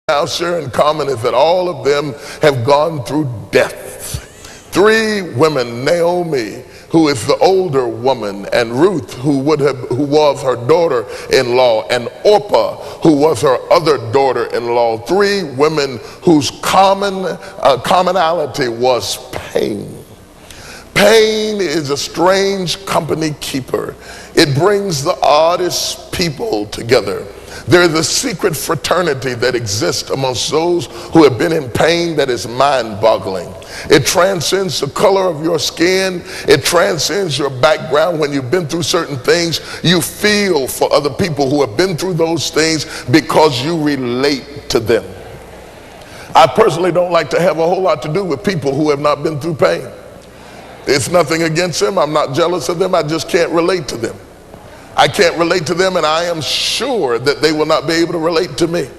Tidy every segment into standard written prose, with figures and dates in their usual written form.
now share in common is that all of them have gone through death. Three women, Naomi, who is the older woman, and Ruth, who was her daughter-in-law, and Orpah, who was her other daughter-in-law. Three women whose commonality was pain. Pain is a strange company keeper. It brings the oddest people together. There is a secret fraternity that exists amongst those who have been in pain that is mind-boggling. It transcends the color of your skin. It transcends your background. When you've been through certain things, you feel for other people who have been through those things because you relate to them. I personally don't like to have a whole lot to do with people who have not been through pain. It's nothing against them. I'm not jealous of them. I just can't relate to them. I can't relate to them, and I am sure that they will not be able to relate to me.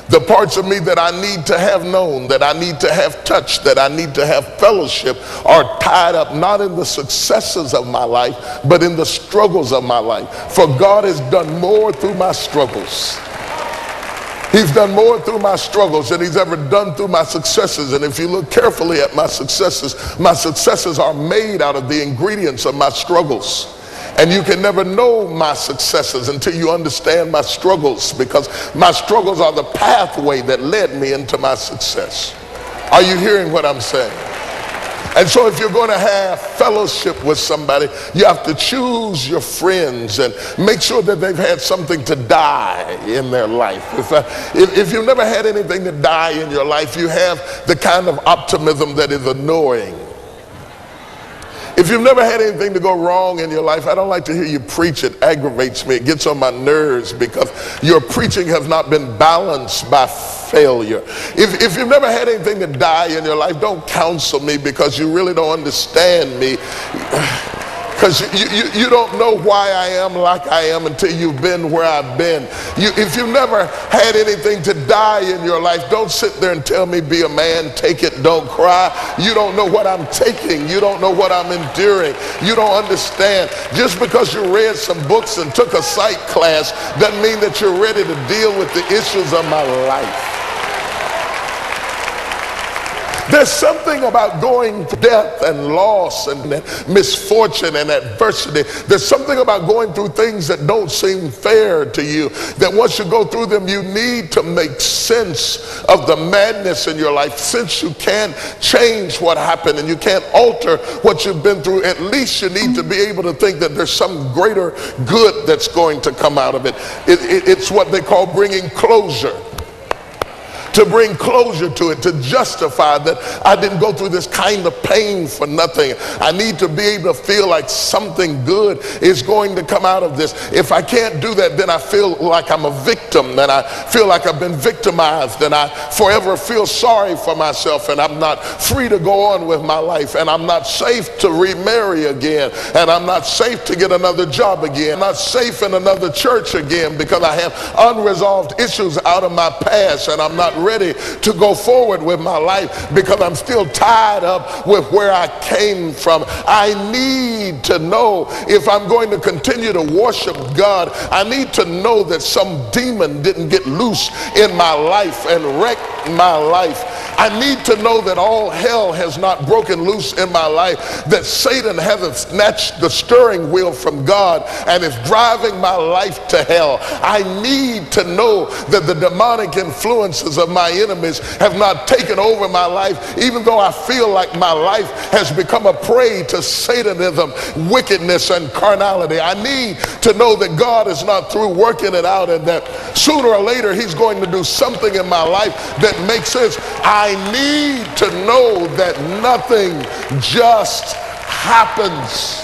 The parts of me that I need to have known, that I need to have touched, that I need to have fellowship are tied up not in the successes of my life, but in the struggles of my life. For God has done more through my struggles. He's done more through my struggles than he's ever done through my successes. And if you look carefully at my successes are made out of the ingredients of my struggles. And you can never know my successes until you understand my struggles, because my struggles are the pathway that led me into my success. Are you hearing what I'm saying? And so if you're going to have fellowship with somebody, you have to choose your friends and make sure that they've had something to die in their life. If you've never had anything to die in your life, you have the kind of optimism that is annoying. If you've never had anything to go wrong in your life, I don't like to hear you preach. It aggravates me. It gets on my nerves because your preaching has not been balanced by failure. If you've never had anything to die in your life, don't counsel me, because you really don't understand me. Because you don't know why I am like I am until you've been where I've been. If you've never had anything to die in your life, don't sit there and tell me be a man, take it, don't cry. You don't know what I'm taking. You don't know what I'm enduring. You don't understand. Just because you read some books and took a psych class doesn't mean that you're ready to deal with the issues of my life. There's something about going through death and loss and misfortune and adversity. There's something about going through things that don't seem fair to you, that once you go through them, you need to make sense of the madness in your life. Since you can't change what happened and you can't alter what you've been through, at least you need to be able to think that there's some greater good that's going to come out of it. It's what they call bringing closure. To bring closure to it, to justify that I didn't go through this kind of pain for nothing. I need to be able to feel like something good is going to come out of this. If I can't do that, then I feel like I'm a victim, and I feel like I've been victimized, and I forever feel sorry for myself, and I'm not free to go on with my life, and I'm not safe to remarry again, and I'm not safe to get another job again. I'm not safe in another church again because I have unresolved issues out of my past, and I'm not ready to go forward with my life because I'm still tied up with where I came from. I need to know, if I'm going to continue to worship God, I need to know that some demon didn't get loose in my life and wreck my life. I need to know that all hell has not broken loose in my life, that Satan hasn't snatched the steering wheel from God and is driving my life to hell. I need to know that the demonic influences of my enemies have not taken over my life, even though I feel like my life has become a prey to Satanism, wickedness, and carnality. I need to know that God is not through working it out, and that sooner or later he's going to do something in my life that makes sense. I need to know that nothing just happens.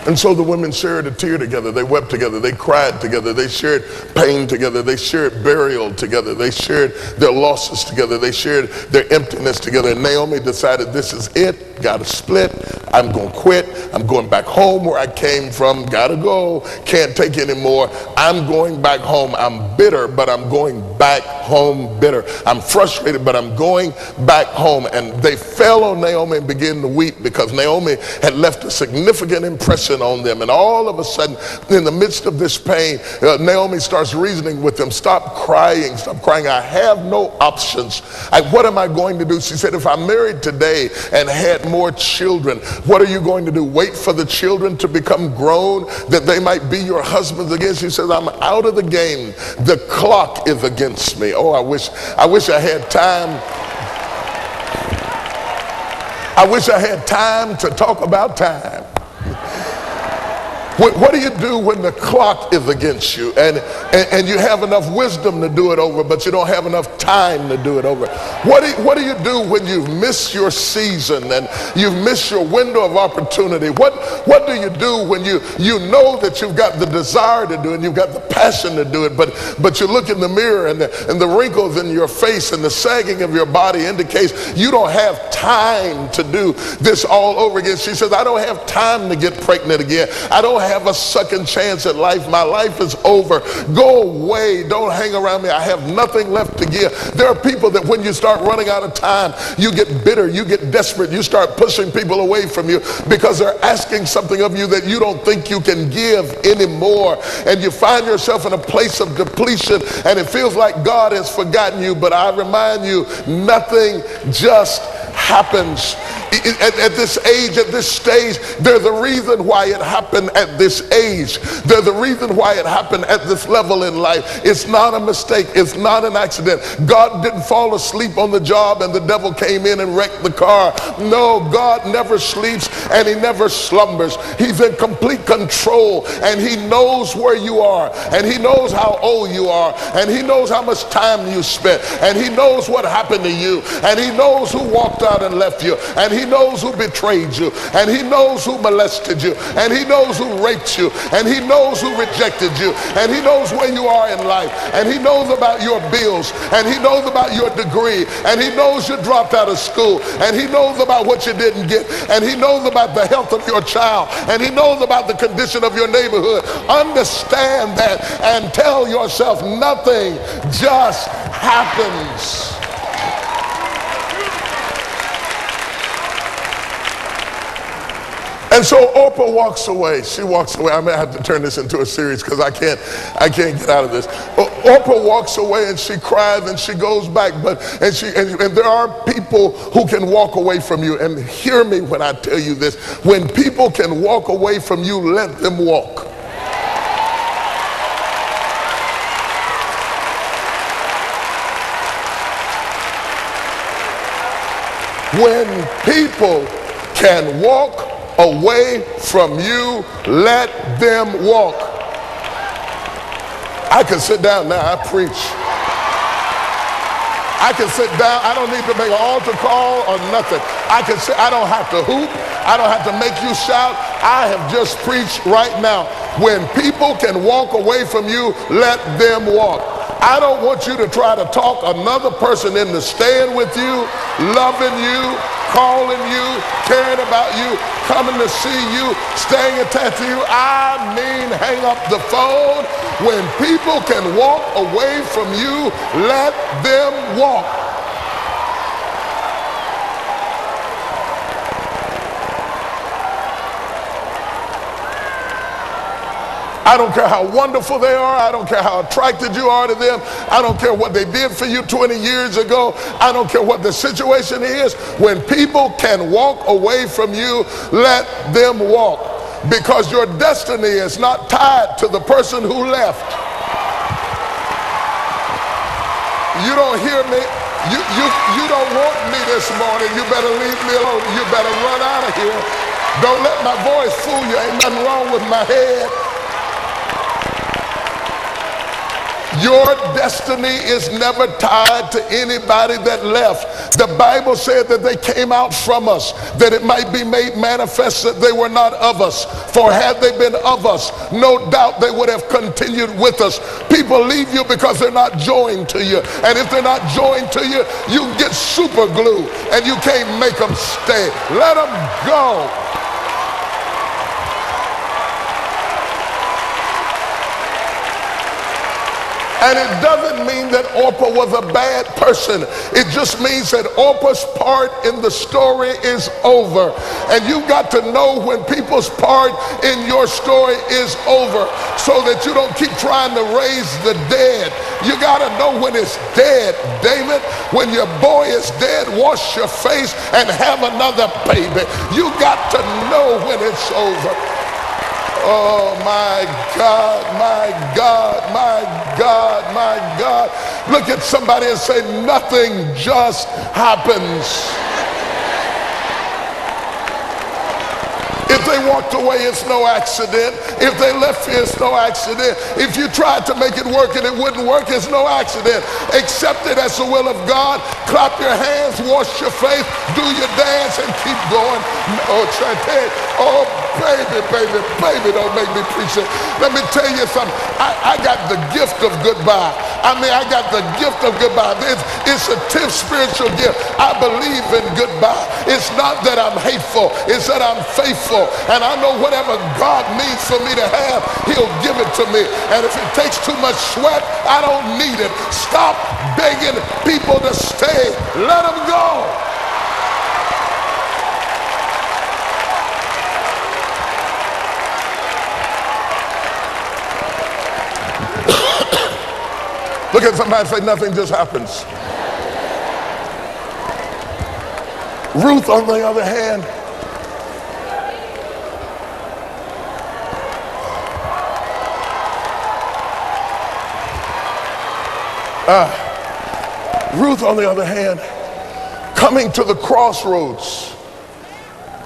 And so the women shared a tear together. They wept together. They cried together. They shared pain together. They shared burial together. They shared their losses together. They shared their emptiness together. And Naomi decided, this is it. Got to split. I'm going to quit. I'm going back home where I came from. Got to go. Can't take anymore. I'm going back home. I'm bitter, but I'm going back home bitter. I'm frustrated, but I'm going back home. And they fell on Naomi and began to weep, because Naomi had left a significant impression affliction on them. And all of a sudden, in the midst of this pain, Naomi starts reasoning with them. Stop crying, stop crying. I have no options. What am I going to do? She said, if I married today and had more children, what are you going to do? Wait for the children to become grown that they might be your husbands again? She says, I'm out of the game. The clock is against me. Oh, I wish I had time. I wish I had time to talk about time. What do you do when the clock is against you and you have enough wisdom to do it over, but you don't have enough time to do it over? What do you do when you've missed your season and you've missed your window of opportunity? What do you do when you know that you've got the desire to do it and you've got the passion to do it, but you look in the mirror and the wrinkles in your face and the sagging of your body indicates you don't have time to do this all over again? She says, I don't have time to get pregnant again. I don't have a second chance at life. My life is over. Go away. Don't hang around me. I have nothing left to give. There are people that when you start running out of time, you get bitter, you get desperate, you start pushing people away from you because they're asking something of you that you don't think you can give anymore. And you find yourself in a place of depletion and it feels like God has forgotten you. But I remind you, nothing just happens. At this age, at this stage, there's a reason why it happened at this age. There's a reason why it happened at this level in life. It's not a mistake. It's not an accident. God didn't fall asleep on the job and the devil came in and wrecked the car. No, God never sleeps and he never slumbers. He's in complete control and he knows where you are and he knows how old you are and he knows how much time you spent and he knows what happened to you and he knows who walked out and left you and he knows who betrayed you and he knows who molested you and he knows who raped you and he knows who rejected you and he knows where you are in life and he knows about your bills and he knows about your degree and he knows you dropped out of school and he knows about what you didn't get and he knows about the health of your child and he knows about the condition of your neighborhood. Understand that and tell yourself nothing just happens. And so Oprah walks away. She walks away. I may have to turn this into a series because I can't get out of this. Oprah walks away and she cries and she goes back. And there are people who can walk away from you. And hear me when I tell you this. When people can walk away from you, let them walk. When people can walk away from you, let them walk. I can sit down now. I preach. I can sit down. I don't need to make an altar call or nothing. I can sit. I don't have to hoop. I don't have to make you shout. I have just preached right now. When people can walk away from you, let them walk. I don't want you to try to talk another person into staying with you, loving you, calling you, caring about you, coming to see you, staying attached to you. I mean, hang up the phone. When people can walk away from you, let them walk. I don't care how wonderful they are. I don't care how attracted you are to them. I don't care what they did for you 20 years ago. I don't care what the situation is. When people can walk away from you, let them walk. Because your destiny is not tied to the person who left. You don't hear me? You don't want me this morning. You better leave me alone. You better run out of here. Don't let my voice fool you. Ain't nothing wrong with my head. Your destiny is never tied to anybody that left. The Bible said that they came out from us, that it might be made manifest that they were not of us. For had they been of us, no doubt they would have continued with us. People leave you because they're not joined to you. And if they're not joined to you, you get super glue and you can't make them stay. Let them go. And it doesn't mean that Orpah was a bad person. It just means that Orpah's part in the story is over. And you've got to know when people's part in your story is over so that you don't keep trying to raise the dead. You got to know when it's dead, David. When your boy is dead, wash your face and have another baby. You got to know when it's over. Oh my God, my God, my God, my God. Look at somebody and say, nothing just happens. If they walked away, it's no accident. If they left here, it's no accident. If you tried to make it work and it wouldn't work, it's no accident. Accept it as the will of God. Clap your hands, wash your face, do your dance, and keep going. Oh, oh, baby, don't make me preach it. Let me tell you something. I got the gift of goodbye. I got the gift of goodbye. It's a 10th spiritual gift. I believe in goodbye. It's not that I'm hateful. It's that I'm faithful. And I know whatever God needs for me to have, he'll give it to me. And if it takes too much sweat, I don't need it. Stop begging people to stay. Let them go. Look at somebody and say, nothing just happens. Ruth, on the other hand, coming to the crossroads,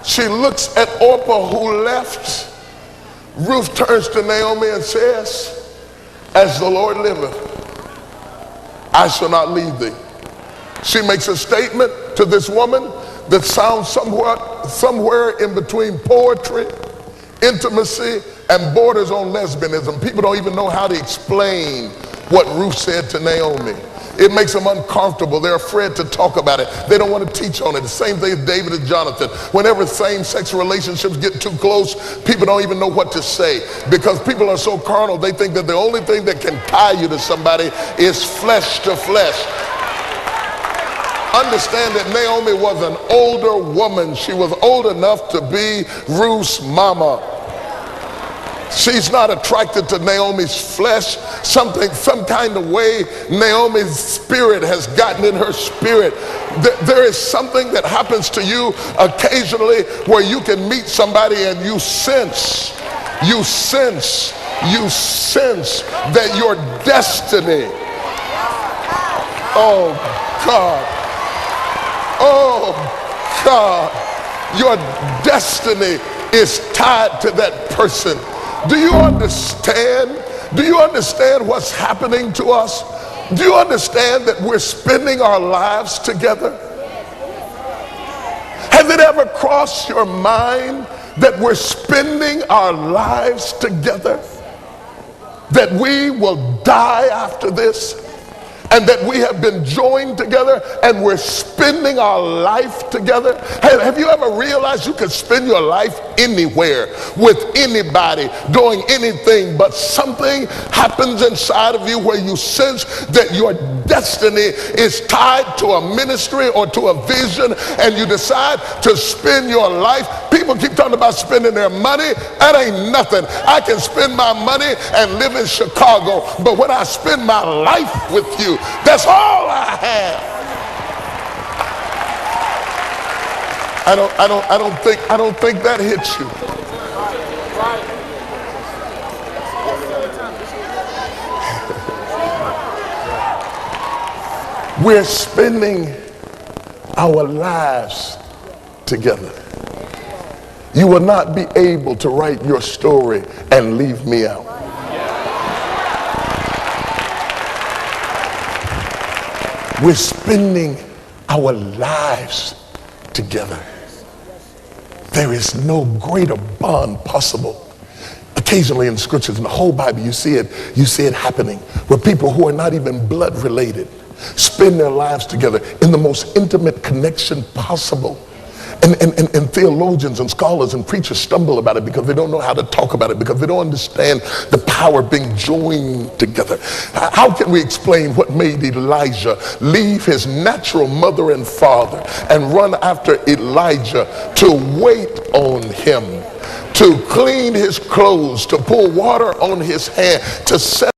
she looks at Orpah who left. Ruth turns to Naomi and says, as the Lord liveth, I shall not leave thee. She makes a statement to this woman that sounds somewhere in between poetry, intimacy, and borders on lesbianism. People don't even know how to explain what Ruth said to Naomi. It makes them uncomfortable. They're afraid to talk about it. They don't want to teach on it. The same thing with David and Jonathan. Whenever same-sex relationships get too close, people don't even know what to say because people are so carnal. They think that the only thing that can tie you to somebody is flesh to flesh. Understand that Naomi was an older woman. She was old enough to be Ruth's mama. She's not attracted to Naomi's flesh. Some kind of way Naomi's spirit has gotten in her spirit. There is something that happens to you occasionally where you can meet somebody and you sense that your destiny, oh God, your destiny is tied to that person. Do you understand? Do you understand what's happening to us? Do you understand that we're spending our lives together? Has it ever crossed your mind that we're spending our lives together? That we will die after this? And that we have been joined together and we're spending our life together? Have you ever realized you could spend your life anywhere with anybody doing anything, but something happens inside of you where you sense that your destiny is tied to a ministry or to a vision, and you decide to spend your life? People keep talking about spending their money. That ain't nothing. I can spend my money and live in Chicago, but when I spend my life with you, that's all I have. I don't think that hits you. We're spending our lives together. You will not be able to write your story and leave me out. We're spending our lives together. There is no greater bond possible. Occasionally in scriptures, in the whole Bible, you see it happening where people who are not even blood related spend their lives together in the most intimate connection possible. And theologians and scholars and preachers stumble about it because they don't know how to talk about it, because they don't understand the power being joined together. How can we explain what made Elijah leave his natural mother and father and run after Elijah to wait on him, to clean his clothes, to pour water on his hand, to set